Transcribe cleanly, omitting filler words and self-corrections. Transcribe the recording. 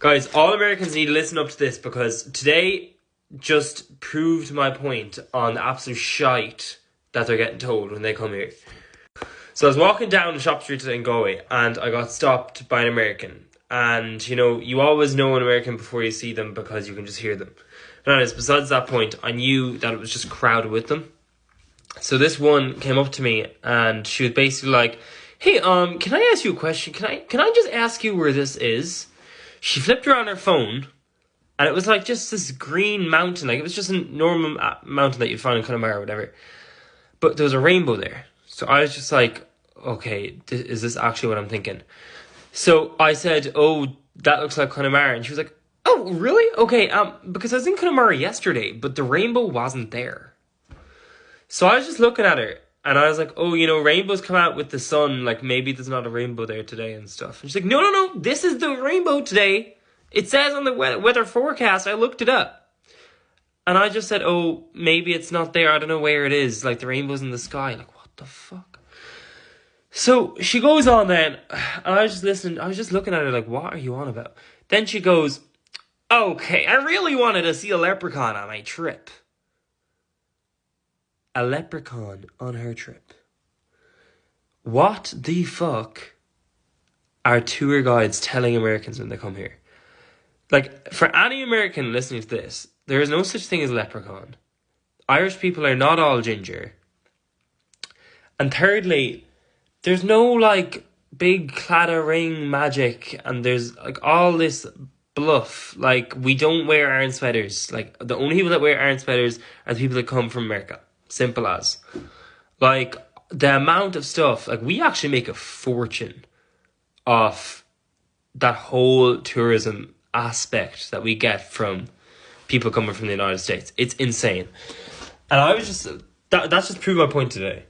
Guys, all Americans need to listen up to this because today just proved my point on the absolute shite that they're getting told when they come here. So I was walking down Shop Street today in Galway and I got stopped by an American. And, you know, you always know an American before you see them because you can just hear them. But anyways, besides that point, I knew that it was just crowded with them. So this one came up to me and she was basically like, hey, can I ask you a question? Can I just ask you where this is? She flipped around her phone and it was like just this green mountain. Like it was just a normal mountain that you'd find in Connemara or whatever. But there was a rainbow there. So I was just like, okay, is this actually what I'm thinking? So I said, oh, that looks like Connemara. And she was like, oh, really? Okay, because I was in Connemara yesterday, but the rainbow wasn't there. So I was just looking at her, and I was like, oh, you know, rainbows come out with the sun, like maybe there's not a rainbow there today and stuff. And she's like, no, this is the rainbow today. It says on the weather forecast, I looked it up. And I just said, oh, maybe it's not there, I don't know where it is, like the rainbow's in the sky. Like, what the fuck? So she goes on then, and I was just listening, I was just looking at her like, what are you on about? Then she goes, okay, I really wanted to see a leprechaun on my trip. A leprechaun on her trip. What the fuck are tour guides telling Americans when they come here? Like, for any American listening to this, there is no such thing as leprechaun. Irish people are not all ginger. And thirdly, there's no, like, big claddagh ring magic and there's, like, all this bluff. Like, we don't wear iron sweaters. Like, the only people that wear iron sweaters are the people that come from America. Simple as. Like, the amount of stuff, like, we actually make a fortune off that whole tourism aspect that we get from people coming from the United States. It's insane. And I was just, that's just proved my point today.